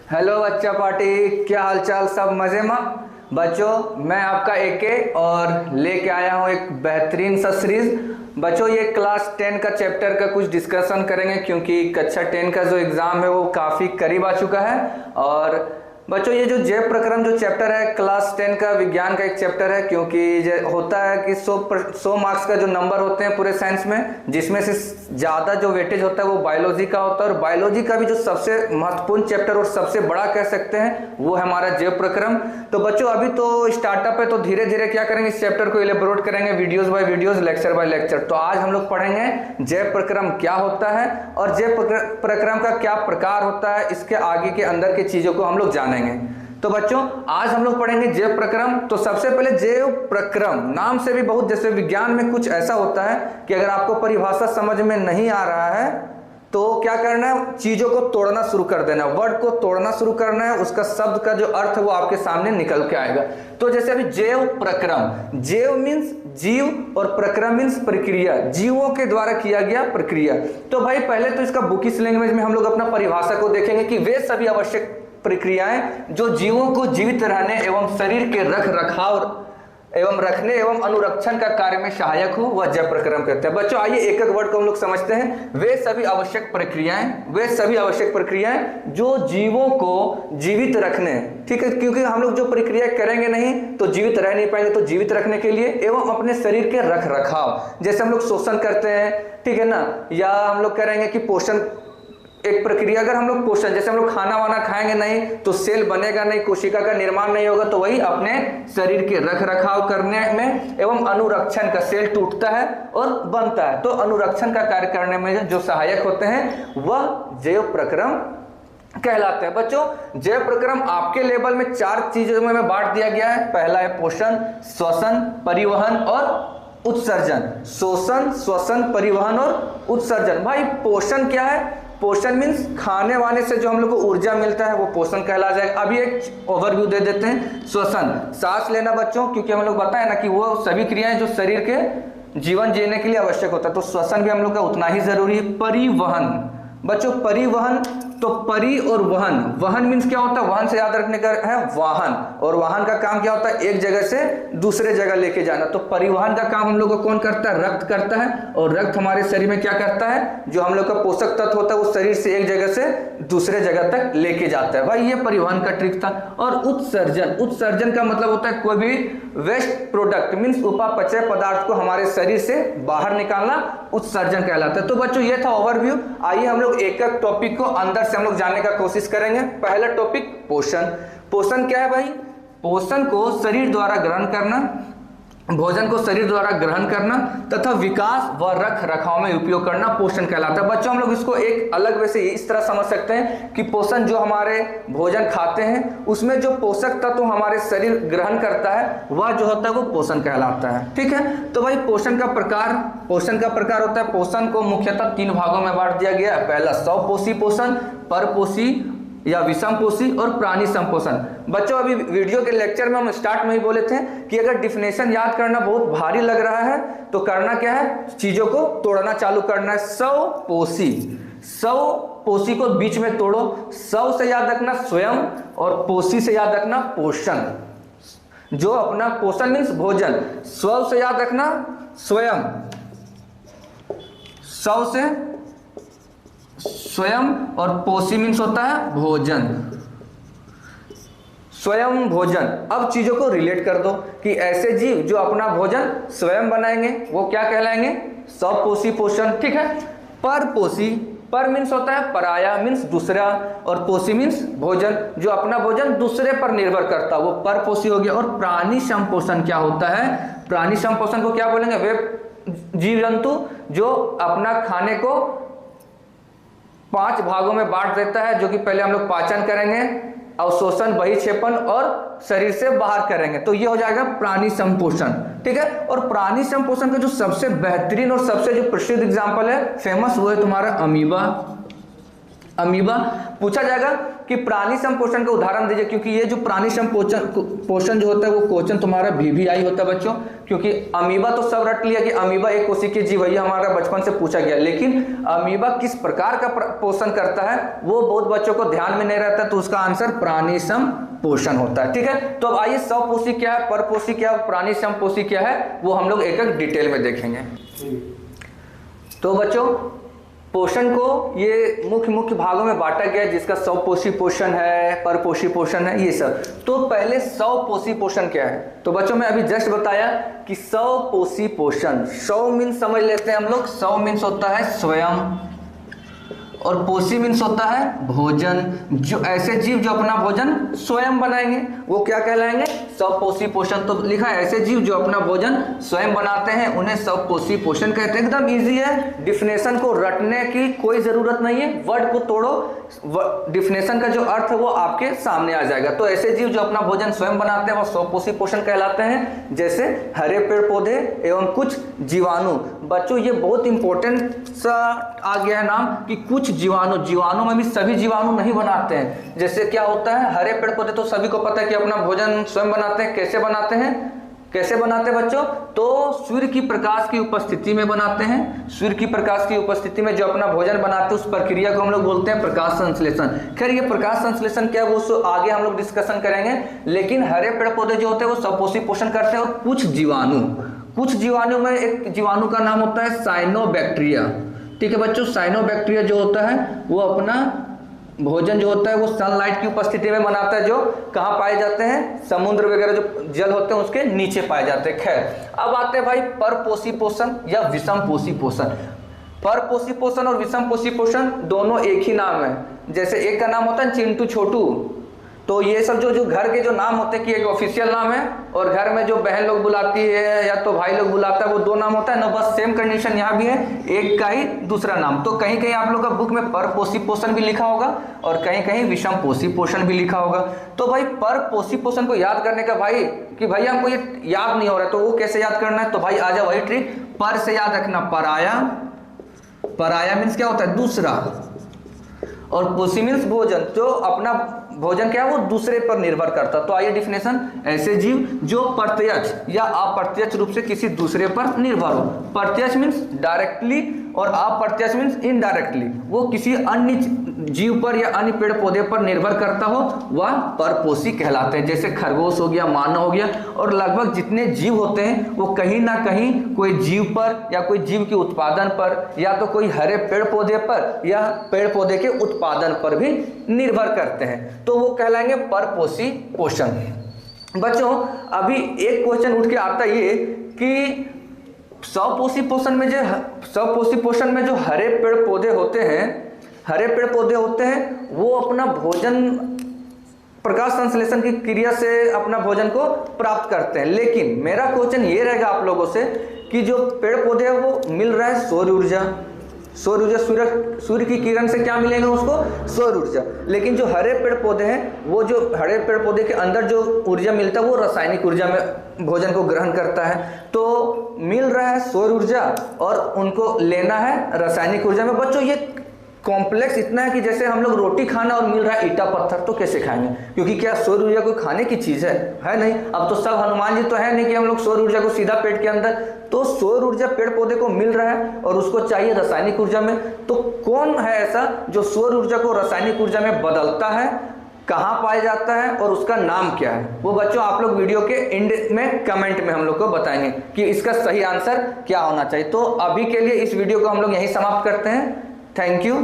Hello बच्चा party, क्या हालचाल? सब मजे में? बच्चों, मैं आपका एके और लेके आया हूँ एक बेहतरीन सा सीरीज। बच्चों, ये क्लास 10 का चैप्टर का कुछ डिस्कशन करेंगे क्योंकि कक्षा 10 का जो एग्ज़ाम है वो काफ़ी करीब आ चुका है। और बच्चों, ये जो जैव प्रक्रम जो चैप्टर है क्लास 10 का विज्ञान का एक चैप्टर है, क्योंकि होता है कि 100 मार्क्स का जो नंबर होते हैं पूरे साइंस में, जिसमें से ज़्यादा जो वेटेज होता है वो बायोलॉजी का होता है। और बायोलॉजी का भी जो सबसे महत्वपूर्ण चैप्टर और सबसे बड़ा कह सकते हैं वो है हमारा जैव प्रक्रम। तो बच्चों, अभी तो स्टार्टअप है, तो धीरे धीरे क्या करेंगे, इस चैप्टर को इलेबोरेट करेंगे videos by videos, lecture by lecture. तो आज हम लोग पढ़ेंगे जैव प्रक्रम क्या होता है और जैव प्रक्रम का क्या प्रकार होता है, इसके आगे के अंदर की चीज़ों को हम लोग जानेंगे। तो बच्चों, आज हम लोग पढ़ेंगे जैव प्रक्रम। तो सबसे पहले जैव प्रक्रम नाम से भी बहुत, जैसे विज्ञान में कुछ ऐसा होता है कि अगर आपको परिभाषा समझ में नहीं आ रहा है तो क्या करना है, चीजों को तोड़ना शुरू कर देना, वर्ड को तोड़ना शुरू करना है, उसका शब्द का जो अर्थ है वो आपके सामने निकल के आएगा। तो जैसे अभी जैव प्रक्रम, जैव मीन्स जीव और प्रक्रम मीन्स प्रक्रिया, जीवों के द्वारा किया गया प्रक्रिया। तो भाई पहले तो इसका बुकिश लैंग्वेज में हम लोग अपना परिभाषा को देखेंगे कि वे सभी आवश्यक प्रक्रियाएं जो जीवों को जीवित रहने एवं शरीर के रख रखाव एवं रखने एवं अनुरक्षण का कार्य में सहायक हो, वह जैव प्रक्रम कहते हैं। बच्चों, आइए एक एक वर्ड को हम लोग समझते हैं। वे सभी आवश्यक प्रक्रियाएं, वे सभी आवश्यक प्रक्रियाएं जो जीवों को जीवित रखने, ठीक है, क्योंकि हम लोग जो प्रक्रिया करेंगे नहीं तो जीवित रह नहीं पाएंगे। तो जीवित रखने के लिए एवं अपने शरीर के रख रखाव, जैसे हम लोग शोषण करते हैं, ठीक है ना, या हम लोग करेंगे कि पोषण एक प्रक्रिया। अगर हम लोग पोषण, जैसे हम लोग खाना वाना खाएंगे नहीं तो सेल बनेगा नहीं, कोशिका का निर्माण नहीं होगा, तो वही अपने शरीर के रख रखाव करने में एवं अनुरक्षण का, सेल टूटता है और बनता है तो अनुरक्षण का कार्य करने में जो सहायक होते हैं वह जैव प्रक्रम कहलाते हैं। बच्चों, जैव प्रक्रम आपके लेवल में 4 चीजों में बांट दिया गया है। पहला है पोषण, श्वसन, परिवहन और उत्सर्जन। शोषण, श्वसन, परिवहन और उत्सर्जन। भाई पोषण क्या है? पोषण मीन्स खाने वाने से जो हम लोग को ऊर्जा मिलता है वो पोषण कहला जाएगा। अभी एक ओवरव्यू दे देते हैं। श्वसन, सांस लेना बच्चों, क्योंकि हम लोग बताए ना कि वो सभी क्रियाएं जो शरीर के जीवन जीने के लिए आवश्यक होता है, तो श्वसन भी हम लोग का उतना ही जरूरी है। परिवहन, बच्चों परिवहन, तो परि और वहन, वहन मीन्स क्या होता है? वहन से याद रखने का है वाहन, और वाहन का काम क्या होता है? एक जगह से दूसरे जगह लेके जाना। तो परिवहन का काम हम लोग को कौन करता है? रक्त करता है। और रक्त हमारे शरीर में क्या करता है? जो हम लोग का पोषक तत्व होता है वो शरीर से एक जगह से दूसरे जगह तक लेके जाता है। भाई ये परिवहन का ट्रिक था। और उत्सर्जन, उत्सर्जन का मतलब होता है कोई भी वेस्ट प्रोडक्ट मीन्स उपापचय पदार्थ को हमारे शरीर से बाहर निकालना, उत्सर्जन कहलाता है। तो बच्चों ये था ओवरव्यू। आइए हम लोग एक एक टॉपिक को अंदर से हम लोग जानने का कोशिश करेंगे। पहला टॉपिक पोषण। पोषण क्या है भाई? पोषण को शरीर द्वारा ग्रहण करना, भोजन को शरीर द्वारा ग्रहण करना तथा विकास व रख रखाव में उपयोग करना पोषण कहलाता है। बच्चों, हम लोग इसको एक अलग वे से इस तरह समझ सकते हैं कि पोषण जो हमारे भोजन खाते हैं उसमें जो पोषक तत्व हमारे शरीर ग्रहण करता है वह जो होता है वो पोषण कहलाता है। ठीक है, तो भाई पोषण का प्रकार होता है। पोषण को मुख्यतः 3 भागों में बांट दिया गया है। पहला स्वपोषी पोषण, परपोषी या विषम पोषी और प्राणी संपोषण। बच्चों, अभी वीडियो के लेक्चर में हम स्टार्ट में ही बोले थे कि अगर डिफिनेशन याद करना बहुत भारी लग रहा है तो करना क्या है? चीजों को तोड़ना चालू करना है। स्वपोषी, स्वपोषी को बीच में तोड़ो। स्व से याद रखना स्वयं और पोषी से याद रखना पोषण। जो अपना पोषण मीन्स भोजन, स्व से याद रखना स्वयं, स्व से स्वयं और पोषी मीन्स होता है भोजन, स्वयं भोजन। अब चीजों को रिलेट कर दो कि ऐसे जीव जो अपना भोजन स्वयं बनाएंगे वो क्या कहलाएंगे? स्वपोषी पोषण। ठीक है, परपोषी, पर मीन्स होता है पराया मीन्स दूसरा, और पोषी मीन्स भोजन जो अपना भोजन दूसरे पर निर्भर करता है वो परपोषी हो गया। और प्राणी संपोषण क्या होता है? प्राणी संपोषण को क्या बोलेंगे? वे जीव जंतु जो अपना खाने को 5 भागों में बांट देता है, जो कि पहले हम लोग पाचन करेंगे, अवशोषण, बहिक्षेपण और शरीर से बाहर करेंगे, तो ये हो जाएगा प्राणी संपोषण। ठीक है, और प्राणी संपोषण का जो सबसे बेहतरीन और सबसे जो प्रसिद्ध एग्जांपल है, फेमस, वो है तुम्हारा अमीबा। अमीबा। पूछा जाएगा कि प्राणी संपोषण का उदाहरण दीजिए, क्योंकि ये जो प्राणी संपोषण जो होता है वो क्वेश्चन तुम्हारा VVI होता है बच्चों, क्योंकि अमीबा तो सब रट लिया कि अमीबा एक कोशिकीय जीव है, हमारा बचपन से पूछा गया, लेकिन अमीबा किस प्रकार का पोषण करता है वो बहुत बच्चों को ध्यान में नहीं रहता, तो उसका आंसर प्राणी संपोषण होता है। ठीक है, तो अब आइए स्वपोषी क्या है, परपोषी क्या है, प्राणी संपोषी क्या है, वो हम लोग एक एक डिटेल में देखेंगे। तो बच्चों पोषण को ये मुख्य भागों में बांटा गया है, जिसका स्वपोषी पोषण है, परपोषी पोषण है, ये सब। तो पहले स्वपोषी पोषण क्या है, तो बच्चों मैं अभी जस्ट बताया कि स्वपोषी पोषण, स्व मीन्स समझ लेते हैं हम लोग, स्व मीन्स होता है स्वयं और पोषी मीन्स होता है भोजन। जो ऐसे जीव जो अपना भोजन स्वयं बनाएंगे वो क्या कहलाएंगे, स्वपोषी पोषण। तो लिखा है ऐसे जीव जो अपना भोजन स्वयं बनाते हैं उन्हें स्वपोषी पोषण कहते हैं। एकदम इजी है, डिफिनेशन को रटने की कोई जरूरत नहीं है, वर्ड को तोड़ो, डिफिनेशन का जो अर्थ है वो आपके सामने आ जाएगा। तो ऐसे जीव जो अपना भोजन स्वयं बनाते हैं वो स्वपोषी पोषण कहलाते हैं, जैसे हरे पेड़ पौधे एवं कुछ जीवाणु। बच्चों ये बहुत इंपॉर्टेंट सा आ गया है नाम कि कुछ जीवाणु में भी सभी जीवाणु नहीं बनाते हैं। जैसे क्या होता है, हरे पेड़ पौधे तो सभी को पता है कि अपना भोजन स्वयं बनाते हैं। कैसे बनाते हैं, कैसे बनाते हैं बच्चों, तो सूर्य की प्रकाश की उपस्थिति में बनाते हैं। सूर्य की प्रकाश की उपस्थिति में जो अपना भोजन बनाते हैं उस प्रक्रिया को हम लोग बोलते हैं प्रकाश संश्लेषण। खैर ये प्रकाश संश्लेषण क्या है वो आगे हम लोग डिस्कशन करेंगे, लेकिन हरे पेड़ पौधे जो होते हैं वो स्वपोषी पोषण करते हैं। और कुछ जीवाणु में एक जीवाणु का नाम होता है साइनोबैक्टीरिया। ठीक है बच्चों, साइनोबैक्टीरिया जो होता है वो अपना भोजन जो होता है वो सनलाइट की उपस्थिति में बनाता है, जो कहाँ पाए जाते हैं, समुद्र वगैरह जो जल होते हैं उसके नीचे पाए जाते हैं। खैर अब आते हैं भाई परपोषी पोषण या विषम पोषी पोषण। परपोषी पोषण और विषम पोषी पोषण दोनों एक ही नाम है। जैसे एक का नाम होता है चिंटू छोटू, तो ये सब जो घर के जो नाम होते हैं कि एक ऑफिशियल नाम है और घर में जो बहन लोग बुलाती है या तो भाई लोग बुलाता है वो दो नाम होता है ना, बस सेम कंडीशन यहाँ भी है, एक का ही दूसरा नाम। तो कहीं कहीं आप लोग का बुक में परपोषी पोषण भी लिखा होगा और कहीं कहीं विषम पोषी पोषण भी लिखा होगा। तो भाई परपोषी पोषण को याद करने का भाई कि भैया हमको ये याद नहीं हो रहा है, तो वो कैसे याद करना है, तो भाई आ जाओ वही ट्रिक, पर से याद रखना पराया मीन्स क्या होता है दूसरा, और पोषी मीन्स भोजन, जो अपना भोजन क्या है वो दूसरे पर निर्भर करता। तो आइए डिफिनेशन, ऐसे जीव जो प्रत्यक्ष या अप्रत्यक्ष रूप से किसी दूसरे पर निर्भर हो। प्रत्यक्ष मीन्स डायरेक्टली और अप्रत्यक्ष मीन्स इनडायरेक्टली, वो किसी अन्य जीव पर या अन्य पेड़ पौधे पर निर्भर करता हो वह परपोषी कहलाते हैं। जैसे खरगोश हो गया, मानव हो गया, और लगभग जितने जीव होते हैं वो कहीं ना कहीं कोई जीव पर या कोई जीव के उत्पादन पर या तो कोई हरे पेड़ पौधे पर या पेड़ पौधे के उत्पादन पर भी निर्भर करते हैं, तो वो कहलाएंगे परपोषी पोषण। बच्चों अभी एक क्वेश्चन उठ के आता ये कि स्वपोषी पोषण में जो हरे पेड़ पौधे होते हैं वो अपना भोजन प्रकाश संश्लेषण की क्रिया से अपना भोजन को प्राप्त करते हैं। लेकिन मेरा क्वेश्चन ये रहेगा आप लोगों से कि जो पेड़ पौधे हैं वो मिल रहा है सौर ऊर्जा, सूर्य की किरण से क्या मिलेगा उसको, सौर ऊर्जा। लेकिन जो हरे पेड़ पौधे हैं वो जो हरे पेड़ पौधे के अंदर जो ऊर्जा मिलता है वो रासायनिक ऊर्जा में भोजन को ग्रहण करता है। तो मिल रहा है सौर ऊर्जा और उनको लेना है रासायनिक ऊर्जा में। बच्चों ये कॉम्प्लेक्स इतना है कि जैसे हम लोग रोटी खाना और मिल रहा है ईटा पत्थर, तो कैसे खाएंगे, क्योंकि क्या सौर ऊर्जा कोई खाने की चीज है नहीं। अब तो सब हनुमान जी तो है नहीं कि हम लोग सौर ऊर्जा को सीधा पेट के अंदर, तो सौर ऊर्जा पेड़ पौधे को मिल रहा है और उसको चाहिए रासायनिक ऊर्जा में। तो कौन है ऐसा जो सौर ऊर्जा को रासायनिक ऊर्जा में बदलता है, कहाँ पाया जाता है और उसका नाम क्या है, वो बच्चों आप लोग वीडियो के एंड में कमेंट में हम लोग को बताएंगे कि इसका सही आंसर क्या होना चाहिए। तो अभी के लिए इस वीडियो को हम लोग यहीं समाप्त करते हैं। Thank you.